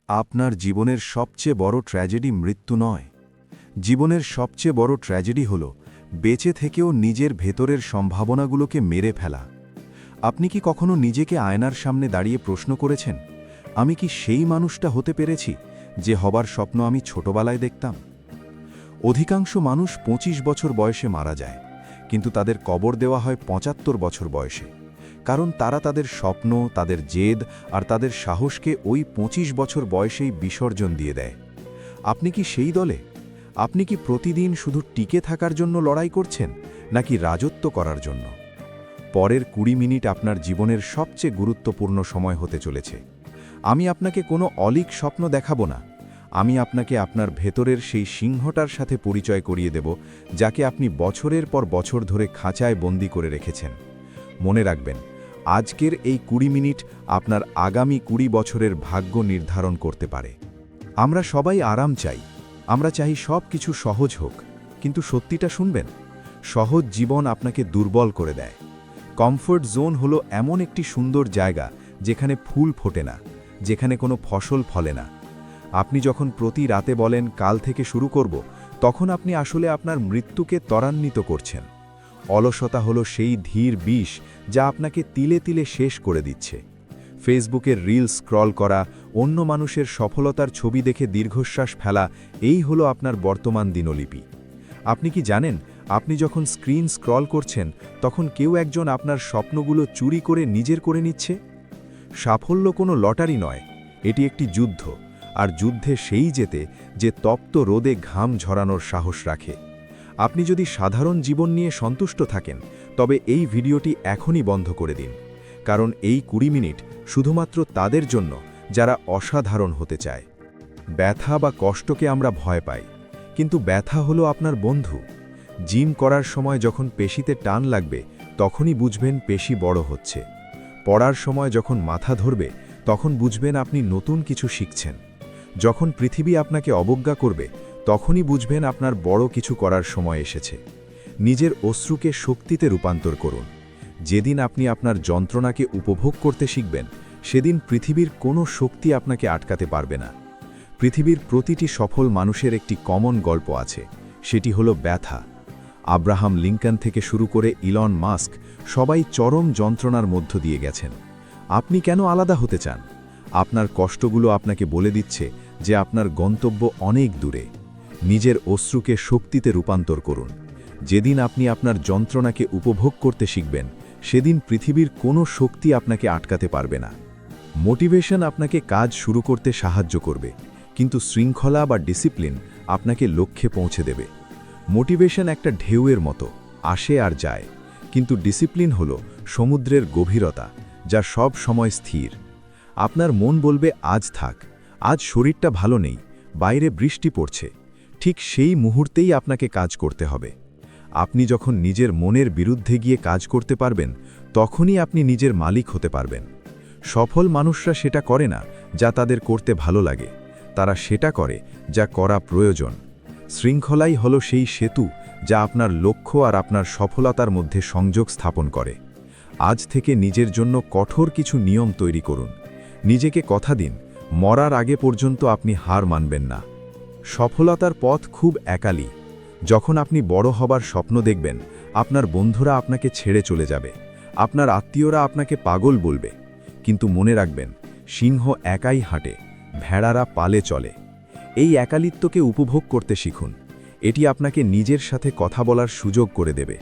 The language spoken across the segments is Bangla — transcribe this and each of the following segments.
আপনার জীবনের সবচেয়ে বড় ট্র্যাজেডি মৃত্যু নয়। জীবনের সবচেয়ে বড় ট্র্যাজেডি হল বেঁচে থেকেও নিজের ভেতরের সম্ভাবনাগুলোকে মেরে ফেলা। আপনি কি কখনো নিজেকে আয়নার সামনে দাঁড়িয়ে প্রশ্ন করেছেন, আমি কি সেই মানুষটা হতে পেরেছি যে হবার স্বপ্ন আমি ছোটবেলায় দেখতাম? অধিকাংশ মানুষ ২৫ বছর বয়সে মারা যায়, কিন্তু তাদের কবর দেওয়া হয় ৭৫ বছর বয়সে, কারণ তারা তাদের স্বপ্ন, তাদের জেদ আর তাদের সাহসকে ওই ২৫ বছর বয়সেই বিসর্জন দিয়ে দেয়। আপনি কি সেই দলে? আপনি কি প্রতিদিন শুধু টিকে থাকার জন্য লড়াই করছেন, নাকি রাজত্ব করার জন্য? পরের ২০ মিনিট আপনার জীবনের সবচেয়ে গুরুত্বপূর্ণ সময় হতে চলেছে। আমি আপনাকে কোনো অলীক স্বপ্ন দেখাবো না। আমি আপনাকে আপনার ভেতরের সেই সিংহটার সাথে পরিচয় করিয়ে দেব, যাকে আপনি বছরের পর বছর ধরে খাঁচায় বন্দি করে রেখেছেন। মনে রাখবেন, আজকের এই ২০ মিনিট আপনার আগামী ২০ বছরের ভাগ্য নির্ধারণ করতে পারে। আমরা সবাই আরাম চাই, আমরা চাই সব কিছু সহজ হোক, কিন্তু সত্যিটা শুনবেন, সহজ জীবন আপনাকে দুর্বল করে দেয়। কমফোর্ট জোন হলো এমন একটি সুন্দর জায়গা যেখানে ফুল ফোটে না, যেখানে কোনো ফসল ফলে না। আপনি যখন প্রতি রাতে বলেন কাল থেকে শুরু করব, তখন আপনি আসলে আপনার মৃত্যুকে ত্বরান্বিত করছেন। অলসতা হলো সেই ধীর বিষ যা আপনাকে তিলে তিলে শেষ করে দিচ্ছে। ফেসবুকের রিল স্ক্রল করা, অন্য মানুষের সফলতার ছবি দেখে দীর্ঘশ্বাস ফেলা, এই হলো আপনার বর্তমান দিনলিপি। আপনি কি জানেন, আপনি যখন স্ক্রিন স্ক্রল করছেন, তখন কেউ একজন আপনার স্বপ্নগুলো চুরি করে নিজের করে নিচ্ছে? সাফল্য কোনো লটারি নয়, এটি একটি যুদ্ধ, আর যুদ্ধে সেই জেতে যে তপ্ত রোদে ঘাম ঝরানোর সাহস রাখে। আপনি যদি সাধারণ জীবন নিয়ে সন্তুষ্ট থাকেন, তবে এই ভিডিওটি এখনই বন্ধ করে দিন, কারণ এই ২০ মিনিট শুধুমাত্র তাদের জন্য যারা অসাধারণ হতে চায়। ব্যথা বা কষ্টকে আমরা ভয় পাই, কিন্তু ব্যথা হলো আপনার বন্ধু। জিম করার সময় যখন পেশিতে টান লাগবে, তখনই বুঝবেন পেশি বড় হচ্ছে। পড়ার সময় যখন মাথা ধরবে, তখন বুঝবেন আপনি নতুন কিছু শিখছেন। যখন পৃথিবী আপনাকে অবজ্ঞা করবে, তখনই বুঝবেন আপনার বড় কিছু করার সময় এসেছে। নিজের অশ্রুকে শক্তিতে রূপান্তর করুন। যেদিন আপনি আপনার যন্ত্রণাকে উপভোগ করতে শিখবেন, সেদিন পৃথিবীর কোনো শক্তি আপনাকে আটকাতে পারবে না। পৃথিবীর প্রতিটি সফল মানুষের একটি কমন গল্প আছে, সেটি হলো ব্যথা। আব্রাহাম লিঙ্কন থেকে শুরু করে ইলন মাস্ক, সবাই চরম যন্ত্রণার মধ্য দিয়ে গেছেন। আপনি কেন আলাদা হতে চান? আপনার কষ্টগুলো আপনাকে বলে দিচ্ছে যে আপনার গন্তব্য অনেক দূরে। নিজের অশ্রুকে শক্তিতে রূপান্তর করুন। যেদিন আপনি আপনার যন্ত্রণাকে উপভোগ করতে শিখবেন, সেদিন পৃথিবীর কোনো শক্তি আপনাকে আটকাতে পারবে না। মোটিভেশন আপনাকে কাজ শুরু করতে সাহায্য করবে, কিন্তু শৃঙ্খলা বা ডিসিপ্লিন আপনাকে লক্ষ্যে পৌঁছে দেবে। মোটিভেশন একটা ঢেউয়ের মতো, আসে আর যায়, কিন্তু ডিসিপ্লিন হলো সমুদ্রের গভীরতা, যা সব সময় স্থির। আপনার মন বলবে আজ থাক, আজ শরীরটা ভালো নেই, বাইরে বৃষ্টি পড়ছে। ঠিক সেই মুহূর্তেই আপনাকে কাজ করতে হবে। আপনি যখন নিজের মনের বিরুদ্ধে গিয়ে কাজ করতে পারবেন, তখনই আপনি নিজের মালিক হতে পারবেন। সফল মানুষরা সেটা করে না যা তাদের করতে ভালো লাগে, তারা সেটা করে যা করা প্রয়োজন। শৃঙ্খলাই হলো সেই সেতু যা আপনার লক্ষ্য আর আপনার সফলতার মধ্যে সংযোগ স্থাপন করে। আজ থেকে নিজের জন্য কঠোর কিছু নিয়ম তৈরি করুন। নিজেকে কথা দিন, মরার আগে পর্যন্ত আপনি হার মানবেন না। সফলতার পথ খুব একালী। যখন আপনি বড় হবার স্বপ্ন দেখবেন, আপনার বন্ধুরা আপনাকে ছেড়ে চলে যাবে, আপনার আত্মীয়রা আপনাকে পাগল বলবে, কিন্তু মনে রাখবেন, সিংহ একাই হাঁটে, ভেড়ারা পালে চলে। এই একালিত্বকে উপভোগ করতে শিখুন। এটি আপনাকে নিজের সাথে কথা বলার সুযোগ করে দেবে।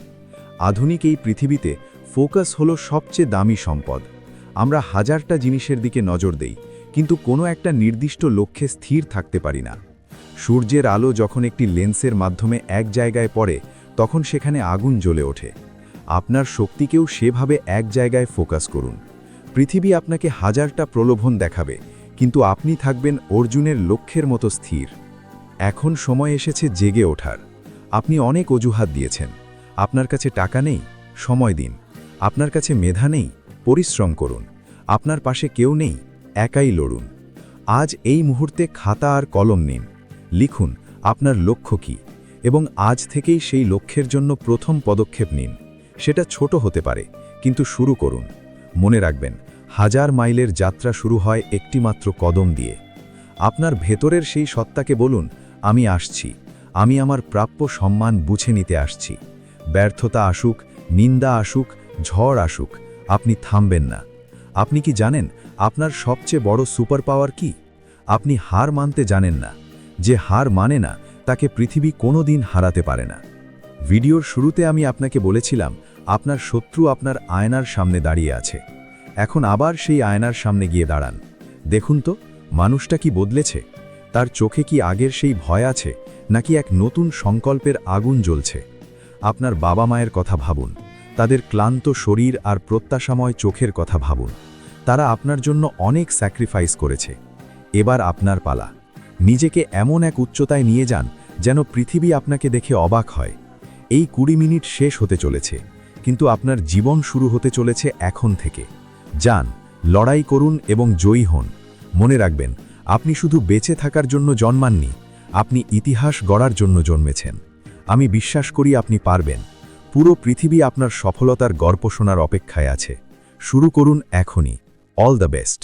আধুনিক এই পৃথিবীতে ফোকাস হলো সবচেয়ে দামি সম্পদ। আমরা হাজারটা জিনিসের দিকে নজর দেই, কিন্তু কোনো একটা নির্দিষ্ট লক্ষ্যে স্থির থাকতে পারি না। সূর্যের আলো যখন একটি লেন্সের মাধ্যমে এক জায়গায় পড়ে, তখন সেখানে আগুন জ্বলে ওঠে। আপনার শক্তিকেও সেভাবে এক জায়গায় ফোকাস করুন। পৃথিবী আপনাকে হাজারটা প্রলোভন দেখাবে, কিন্তু আপনি থাকবেন অর্জুনের লক্ষ্যের মতো স্থির। এখন সময় এসেছে জেগে ওঠার। আপনি অনেক অজুহাত দিয়েছেন। আপনার কাছে টাকা নেই, সময় দিন। আপনার কাছে মেধা নেই, পরিশ্রম করুন। আপনার পাশে কেউ নেই, একাই লড়ুন। আজ এই মুহূর্তে খাতা আর কলম নিন, লিখুন আপনার লক্ষ্য কী, এবং আজ থেকেই সেই লক্ষ্যের জন্য প্রথম পদক্ষেপ নিন। সেটা ছোট হতে পারে, কিন্তু শুরু করুন। মনে রাখবেন, 1000 মাইলের যাত্রা শুরু হয় একটিমাত্র কদম দিয়ে। আপনার ভেতরের সেই সত্তাকে বলুন, আমি আসছি, আমি আমার প্রাপ্য সম্মান বুঝে নিতে আসছি। ব্যর্থতা আসুক, নিন্দা আসুক, ঝড় আসুক, আপনি থামবেন না। আপনি কি জানেন আপনার সবচেয়ে বড় সুপার পাওয়ার কি? আপনি হার মানতে জানেন না। যে হার মানে না তাকে পৃথিবী কোনোদিন হারাতে পারে না। ভিডিওর শুরুতে আমি আপনাকে বলেছিলাম আপনার শত্রু আপনার আয়নার সামনে দাঁড়িয়ে আছে। এখন আবার সেই আয়নার সামনে গিয়ে দাঁড়ান। দেখুন তো মানুষটা কি বদলেছে। তার চোখে কি আগের সেই ভয় আছে, নাকি এক নতুন সংকল্পের আগুন জ্বলছে? আপনার বাবা মায়ের কথা ভাবুন, তাদের ক্লান্ত শরীর আর প্রত্যাশাময় চোখের কথা ভাবুন। তারা আপনার জন্য অনেক স্যাক্রিফাইস করেছে। এবার আপনার পালা। নিজেকে এমন এক উচ্চতায় নিয়ে যান যেন পৃথিবী আপনাকে দেখে অবাক হয়। এই 20 মিনিট শেষ হতে চলেছে, কিন্তু আপনার জীবন শুরু হতে চলেছে এখন থেকে। যান, লড়াই করুন এবং জয়ী হন। মনে রাখবেন, আপনি শুধু বেঁচে থাকার জন্য জন্মাননি, আপনি ইতিহাস গড়ার জন্য জন্মেছেন। আমি বিশ্বাস করি আপনি পারবেন। পুরো পৃথিবী আপনার সফলতার গল্প শোনার অপেক্ষায় আছে। শুরু করুন এখনই। All the best.